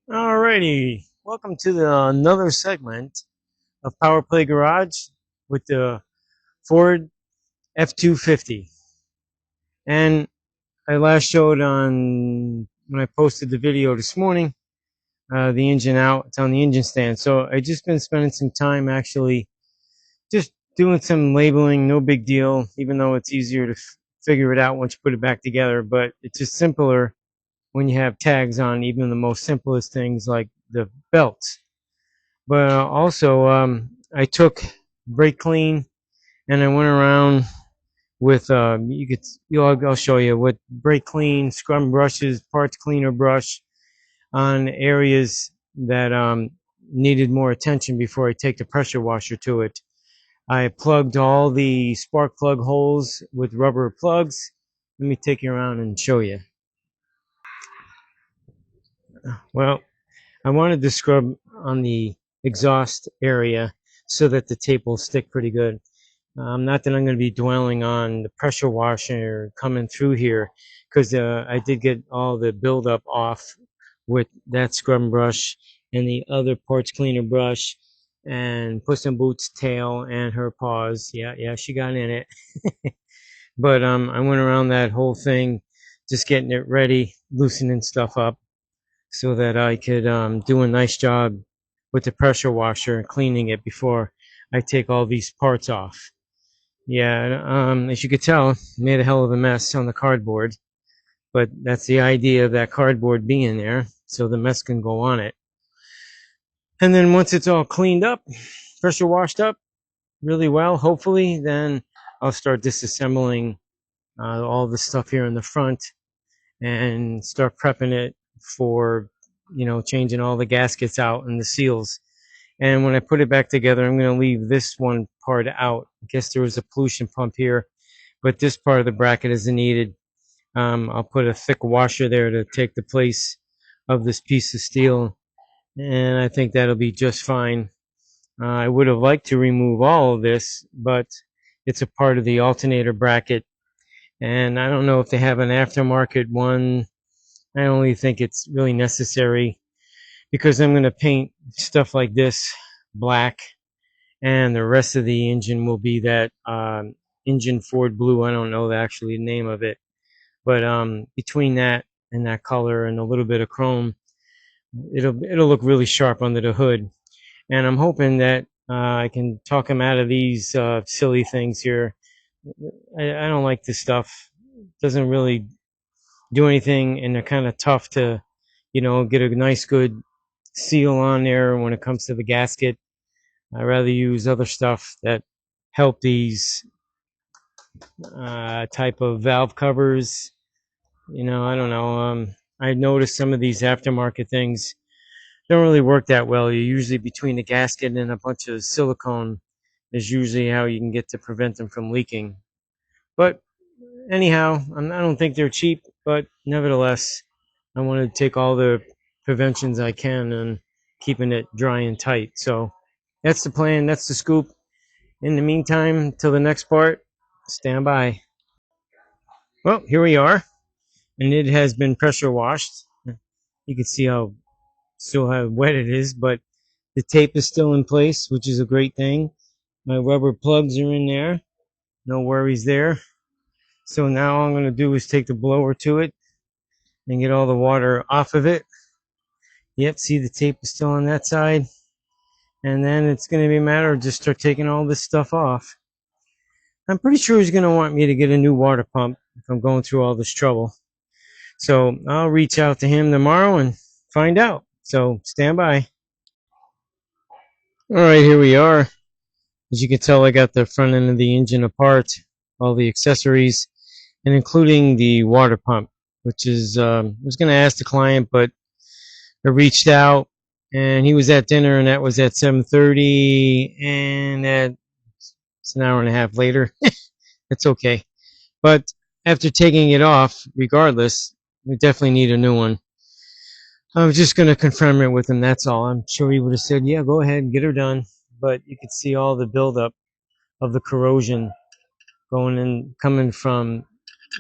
Alrighty, welcome to another segment of Power Play Garage with the Ford f250. And I last showed on when I posted the video this morning, the engine out. It's on the engine stand. So I just been spending some time actually just doing some labeling. No big deal, even though it's easier to figure it out once you put it back together. But it's just simpler when you have tags on even the most simplest things like the belts. But also, I took brake clean and I went around with I'll show you with brake clean, scrub brushes, parts cleaner brush on areas that needed more attention before I take the pressure washer to it. I plugged all the spark plug holes with rubber plugs. Let me take you around and show you. Well, I wanted to scrub on the exhaust area so that the tape will stick pretty good. Not that I'm going to be dwelling on the pressure washer coming through here, because I did get all the buildup off with that scrub brush and the other parts cleaner brush and Puss in Boots' tail and her paws. Yeah, she got in it. But I went around that whole thing, just getting it ready, loosening stuff up so that I could do a nice job with the pressure washer and cleaning it before I take all these parts off. Yeah, as you could tell, made a hell of a mess on the cardboard, but that's the idea of that cardboard being there, so the mess can go on it. And then once it's all cleaned up, pressure washed up really well, hopefully, then I'll start disassembling all the stuff here in the front and start prepping it for, changing all the gaskets out and the seals. And when I put it back together, I'm going to leave this one part out. I guess there was a pollution pump here, but this part of the bracket isn't needed. I'll put a thick washer there to take the place of this piece of steel, and I think that'll be just fine. I would have liked to remove all of this, but it's a part of the alternator bracket, and I don't know if they have an aftermarket one. I don't really think it's really necessary, because I'm going to paint stuff like this black, and the rest of the engine will be that engine Ford blue. I don't know actually the name of it, but between that and that color and a little bit of chrome, it'll look really sharp under the hood. And I'm hoping that I can talk them out of these silly things here. I don't like this stuff. It doesn't really do anything, and they're kind of tough to, get a nice good seal on there when it comes to the gasket. I rather use other stuff that help these type of valve covers. I don't know. I noticed some of these aftermarket things don't really work that well. You're usually between the gasket and a bunch of silicone is usually how you can get to prevent them from leaking. But anyhow, I don't think they're cheap, but nevertheless, I want to take all the preventions I can and keeping it dry and tight. So that's the plan. That's the scoop. In the meantime, till the next part, stand by. Well, here we are, and it has been pressure washed. You can see how wet it is, but the tape is still in place, which is a great thing. My rubber plugs are in there. No worries there. So now all I'm going to do is take the blower to it and get all the water off of it. Yep, see the tape is still on that side. And then it's going to be a matter of just start taking all this stuff off. I'm pretty sure he's going to want me to get a new water pump if I'm going through all this trouble. So I'll reach out to him tomorrow and find out. So stand by. All right, here we are. As you can tell, I got the front end of the engine apart, all the accessories, and including the water pump, which is, I was going to ask the client, but I reached out, and he was at dinner, and that was at 7:30, and it's an hour and a half later. It's okay. But after taking it off, regardless, we definitely need a new one. I was just going to confirm it with him, that's all. I'm sure he would have said, yeah, go ahead and get her done. But you could see all the buildup of the corrosion coming from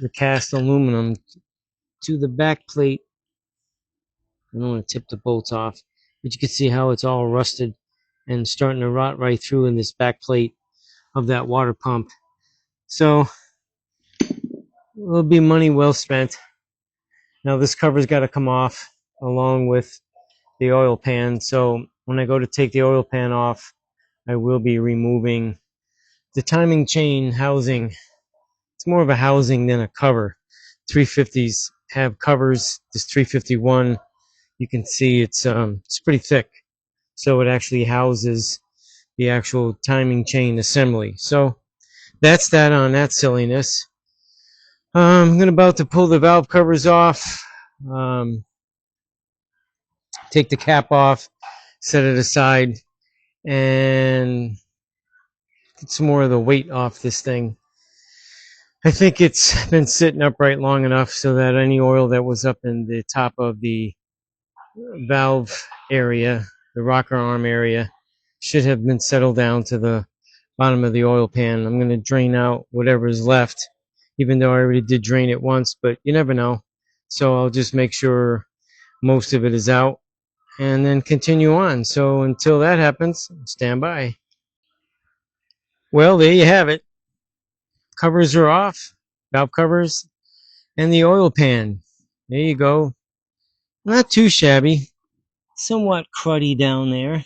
the cast aluminum to the back plate. I don't want to tip the bolts off, but you can see how it's all rusted and starting to rot right through in this back plate of that water pump. So it'll be money well spent. Now this cover's got to come off along with the oil pan. So when I go to take the oil pan off, I will be removing the timing chain housing. It's more of a housing than a cover. 350s have covers. This 351, you can see it's pretty thick. So it actually houses the actual timing chain assembly. So that's that on that silliness. I'm about to pull the valve covers off, take the cap off, set it aside, and get some more of the weight off this thing. I think it's been sitting upright long enough so that any oil that was up in the top of the valve area, the rocker arm area, should have been settled down to the bottom of the oil pan. I'm going to drain out whatever is left, even though I already did drain it once, but you never know. So I'll just make sure most of it is out and then continue on. So until that happens, stand by. Well, there you have it. Covers are off, valve covers, and the oil pan. There you go. Not too shabby. Somewhat cruddy down there.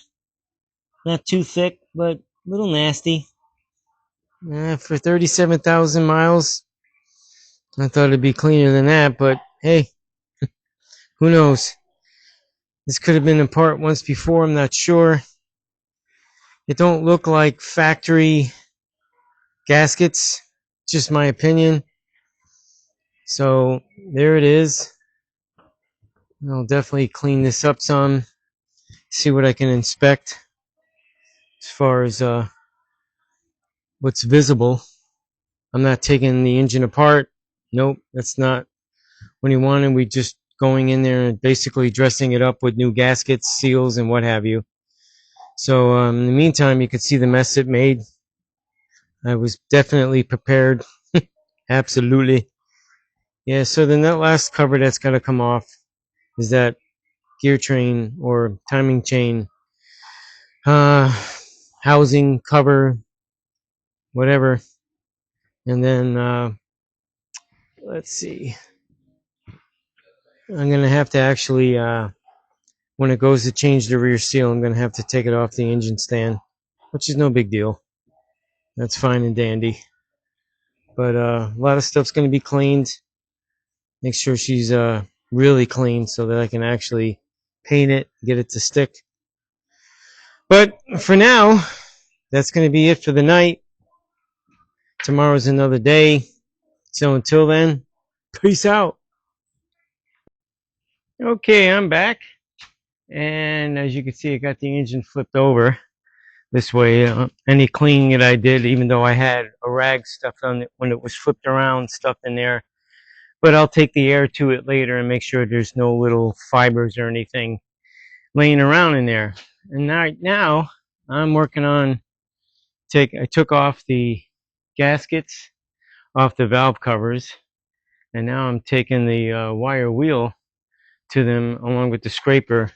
Not too thick, but a little nasty. For 37,000 miles, I thought it'd be cleaner than that, but hey, who knows? This could have been in part once before, I'm not sure. It don't look like factory gaskets, just my opinion. So there it is. I'll definitely clean this up some, see what I can inspect as far as what's visible. I'm not taking the engine apart. Nope, that's not what he wanted. We just going in there and basically dressing it up with new gaskets, seals, and what have you. So in the meantime, you could see the mess it made. I was definitely prepared. Absolutely. Yeah, so the last cover that's got to come off is that gear train or timing chain housing, cover, whatever. And then let's see. I'm going to have to actually, when it goes to change the rear seal, I'm going to have to take it off the engine stand, which is no big deal. That's fine and dandy. But a lot of stuff's going to be cleaned. Make sure she's really clean so that I can actually paint it, get it to stick. But for now, that's going to be it for the night. Tomorrow's another day. So until then, peace out. Okay, I'm back. And as you can see, I got the engine flipped over this way. Any cleaning that I did, even though I had a rag stuffed on it when it was flipped around, stuffed in there. But I'll take the air to it later and make sure there's no little fibers or anything laying around in there. And now I'm working on I took off the gaskets off the valve covers, and now I'm taking the wire wheel to them along with the scraper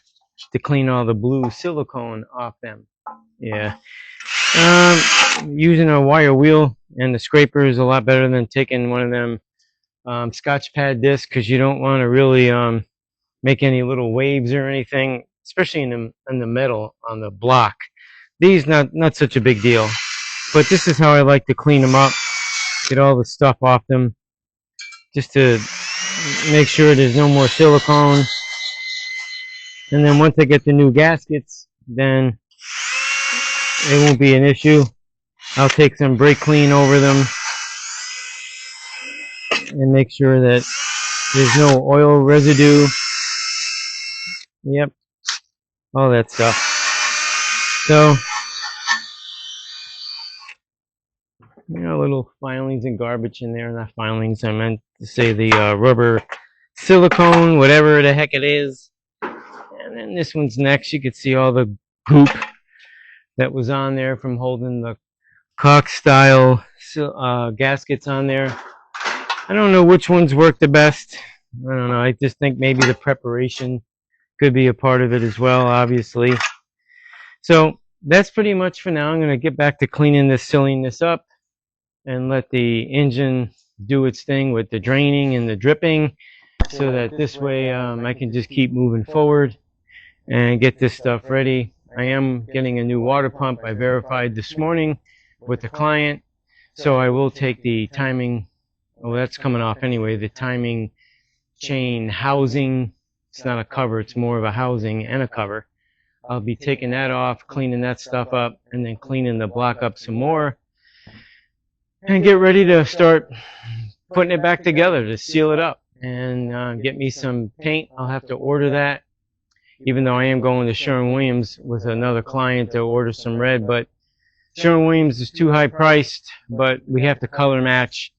to clean all the blue silicone off them. Yeah. Using a wire wheel and the scraper is a lot better than taking one of them Scotch pad discs, because you don't want to really make any little waves or anything, especially in the metal on the block. These not such a big deal, but this is how I like to clean them up, get all the stuff off them, just to make sure there's no more silicone. And then once I get the new gaskets, then it won't be an issue. I'll take some brake clean over them and make sure that there's no oil residue. Yep, all that stuff. So, little filings and garbage in there. Not filings, I meant to say the rubber silicone, whatever the heck it is. And then this one's next. You could see all the goop that was on there from holding the Cox style gaskets on there. I don't know which ones work the best. I don't know. I just think maybe the preparation could be a part of it as well, obviously. So that's pretty much for now. I'm going to get back to cleaning this, sealing this up, and let the engine do its thing with the draining and the dripping, so that this way I can just keep moving forward and get this stuff ready. I am getting a new water pump. I verified this morning with the client, so I will take the timing. Well, that's coming off anyway. The timing chain housing. It's not a cover. It's more of a housing and a cover. I'll be taking that off, cleaning that stuff up, and then cleaning the block up some more, and get ready to start putting it back together to seal it up and get me some paint. I'll have to order that, even though I am going to Sherwin-Williams with another client to order some red, but Sherwin-Williams is too high priced, but we have to color match.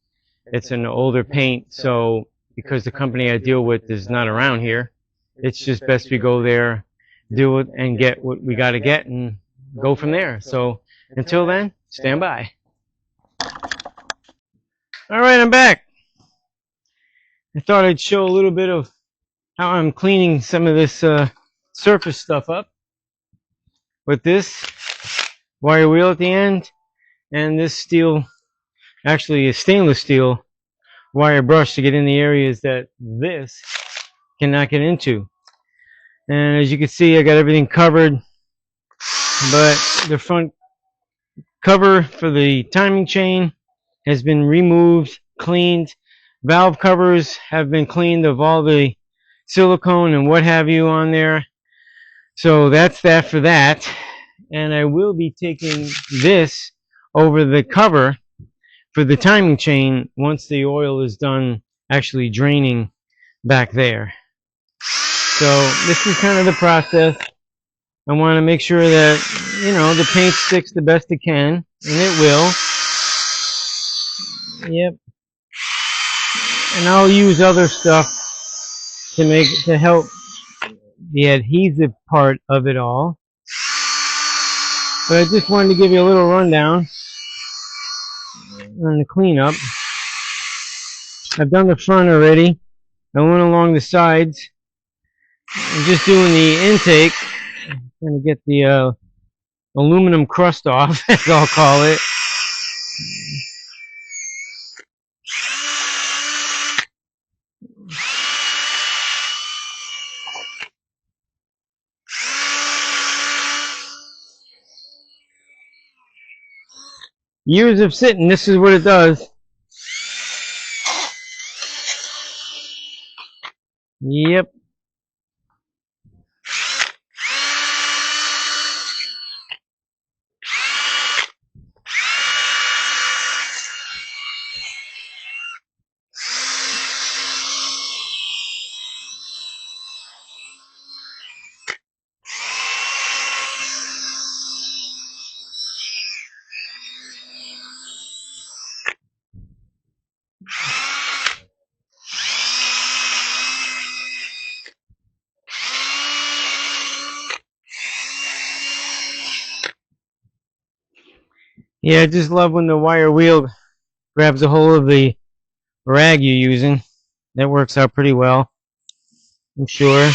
It's an older paint, so because the company I deal with is not around here, it's just best we go there, do it, and get what we got to get and go from there. So until then, stand by. All right, I'm back. I thought I'd show a little bit of how I'm cleaning some of this surface stuff up with this wire wheel at the end and this steel, actually a stainless steel wire brush to get in the areas that this cannot get into. And as you can see, I got everything covered, but the front cover for the timing chain has been removed, cleaned. Valve covers have been cleaned of all the silicone and what have you on there. So that's that for that. And I will be taking this over the cover for the timing chain once the oil is done actually draining back there. So this is kind of the process. I want to make sure that, you know, the paint sticks the best it can, and it will. Yep. And I'll use other stuff to help the adhesive part of it all. But I just wanted to give you a little rundown on the cleanup. I've done the front already. I went along the sides. I'm just doing the intake. I'm going to get the aluminum crust off, as I'll call it. Years of sitting, this is what it does. Yep. Yeah, I just love when the wire wheel grabs a hold of the rag you're using. That works out pretty well, I'm sure.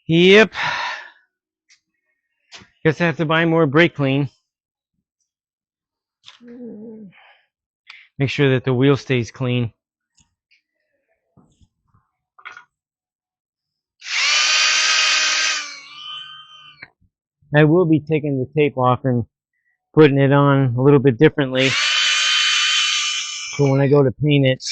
Yep. Guess I have to buy more brake clean. Make sure that the wheel stays clean. I will be taking the tape off and putting it on a little bit differently. So when I go to paint it,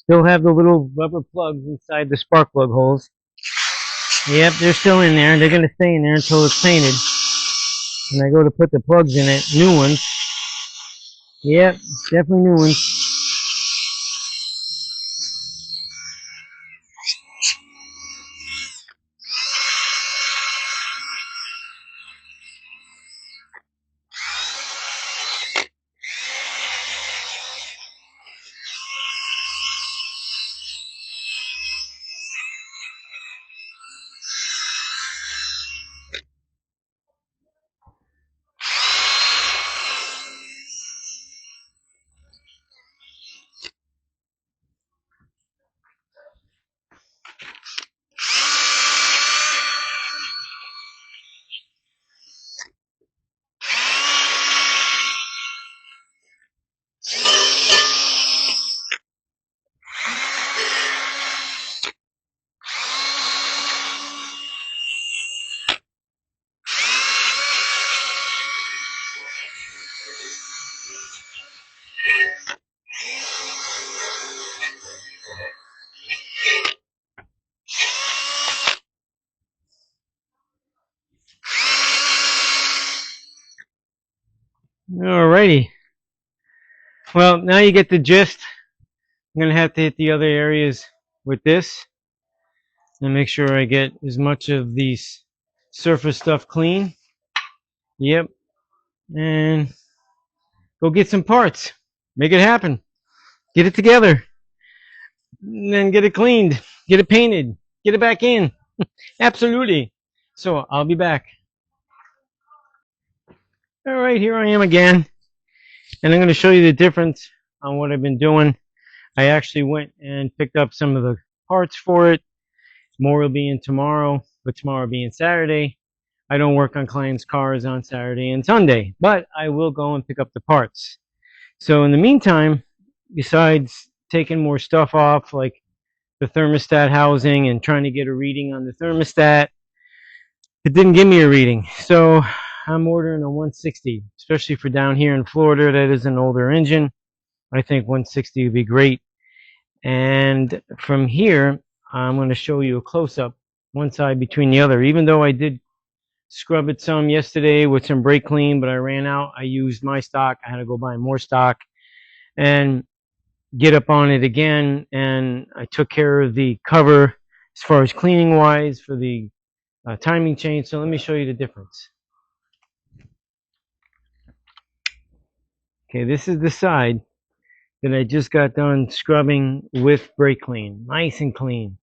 Still have the little rubber plugs inside the spark plug holes. Yep, they're still in there. They're going to stay in there until it's painted. When I go to put the plugs in it, new ones. Yep, definitely new ones. Alrighty. Well, now you get the gist. I'm going to have to hit the other areas with this and make sure I get as much of these surface stuff clean. Yep. And go get some parts. Make it happen. Get it together. And then get it cleaned. Get it painted. Get it back in. Absolutely. So I'll be back. All right, here I am again. And I'm going to show you the difference on what I've been doing. I actually went and picked up some of the parts for it. More will be in tomorrow, but tomorrow being Saturday, I don't work on clients' cars on Saturday and Sunday, but I will go and pick up the parts. So in the meantime, besides taking more stuff off, like the thermostat housing and trying to get a reading on the thermostat, it didn't give me a reading. So I'm ordering a 160, especially for down here in Florida. That is an older engine. I think 160 would be great. And from here, I'm going to show you a close-up, one side between the other. Even though I did scrub it some yesterday with some brake clean, but I ran out. I used my stock. I had to go buy more stock and get up on it again. And I took care of the cover as far as cleaning wise for the timing chain. So let me show you the difference. Okay, this is the side that I just got done scrubbing with brake clean. Nice and clean.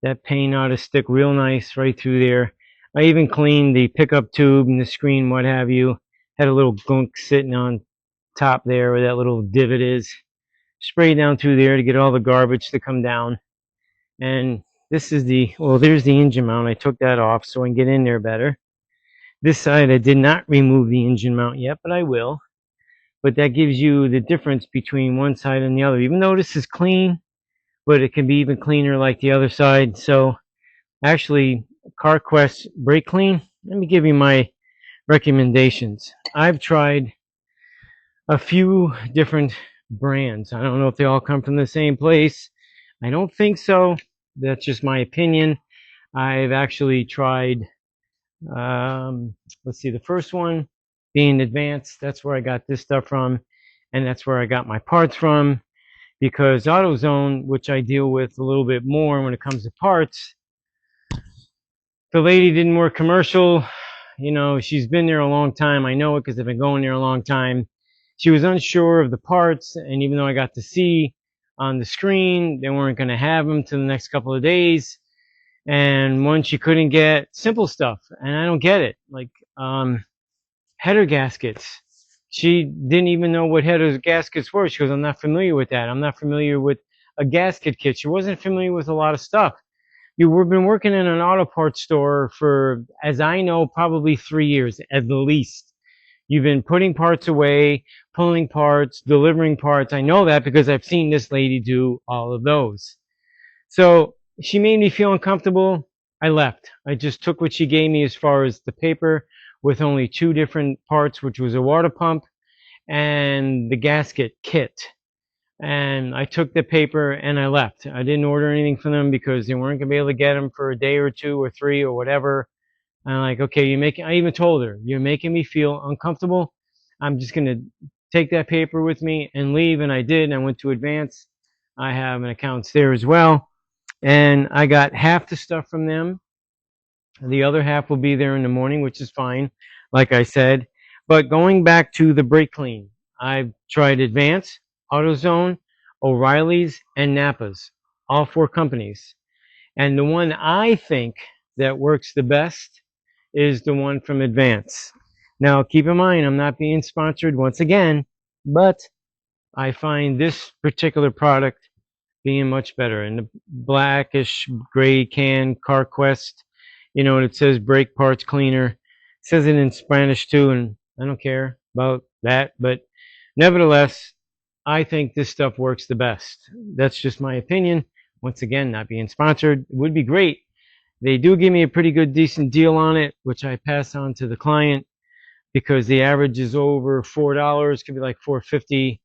That paint ought to stick real nice right through there. I even cleaned the pickup tube and the screen, what have you. Had a little gunk sitting on top there where that little divot is. Sprayed down through there to get all the garbage to come down. And this is the, well, there's the engine mount. I took that off so I can get in there better. This side I did not remove the engine mount yet, but I will. But that gives you the difference between one side and the other. Even though this is clean, but it can be even cleaner like the other side. So actually, CarQuest brake clean, let me give you my recommendations. I've tried a few different brands. I don't know if they all come from the same place. I don't think so. That's just my opinion. I've actually tried, let's see, the first one being Advanced. That's where I got this stuff from, and that's where I got my parts from. Because AutoZone, which I deal with a little bit more when it comes to parts, the lady didn't work commercial. You know, she's been there a long time. I know it because I've been going there a long time. She was unsure of the parts, and even though I got to see on the screen, they weren't going to have them till the next couple of days. And one, she couldn't get simple stuff, and I don't get it. Like header gaskets. She didn't even know what header gaskets were. She goes, I'm not familiar with that. I'm not familiar with a gasket kit. She wasn't familiar with a lot of stuff. You've been working in an auto parts store for, as I know, probably 3 years at the least. You've been putting parts away, pulling parts, delivering parts. I know that because I've seen this lady do all of those. So she made me feel uncomfortable. I left. I just took what she gave me as far as the paper with only 2 different parts, which was a water pump and the gasket kit. And I took the paper and I left. I didn't order anything from them because they weren't going to be able to get them for a day or two or three or whatever. And I'm like, okay, I even told her, you're making me feel uncomfortable. I'm just going to take that paper with me and leave. And I did. And I went to Advance. I have an account there as well. And I got half the stuff from them. The other half will be there in the morning, which is fine, like I said. But going back to the brake clean, I've tried Advance, AutoZone, O'Reilly's, and Napa's, all four companies. And the one I think that works the best is the one from Advance. Now, keep in mind, I'm not being sponsored once again, but I find this particular product being much better. And the blackish gray can, CarQuest, and it says brake parts cleaner. It says it in Spanish too, and I don't care about that. But nevertheless, I think this stuff works the best. That's just my opinion. Once again, not being sponsored. It would be great. They do give me a pretty good, decent deal on it, which I pass on to the client because the average is over $4, could be like $4.50.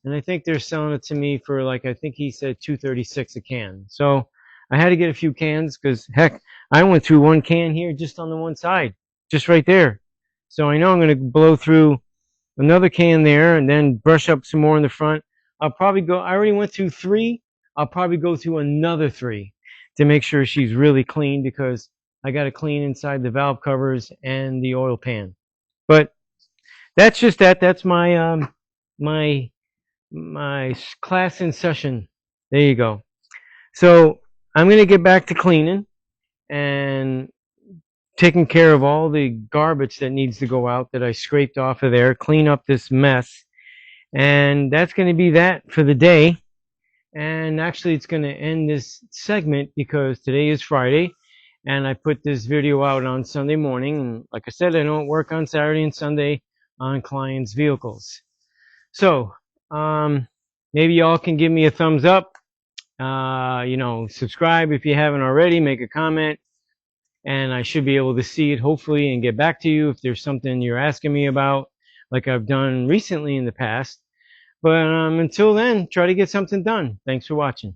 And I think they're selling it to me for like, I think he said $2.36 a can. So I had to get a few cans because heck, I went through one can here just on the one side, just right there. So I know I'm going to blow through another can there and then brush up some more in the front. I'll probably go, I already went through 3. I'll probably go through another 3 to make sure she's really clean because I got to clean inside the valve covers and the oil pan. But that's just that. That's my my class in session. There you go. So I'm going to get back to cleaning and taking care of all the garbage that needs to go out that I scraped off of there, clean up this mess. And that's going to be that for the day. And actually, it's going to end this segment because today is Friday and I put this video out on Sunday morning. And like I said, I don't work on Saturday and Sunday on clients' vehicles. So maybe y'all can give me a thumbs up. Subscribe if you haven't already. Make a comment, and I should be able to see it hopefully and get back to you if there's something you're asking me about, like I've done recently in the past. But until then, try to get something done. Thanks for watching.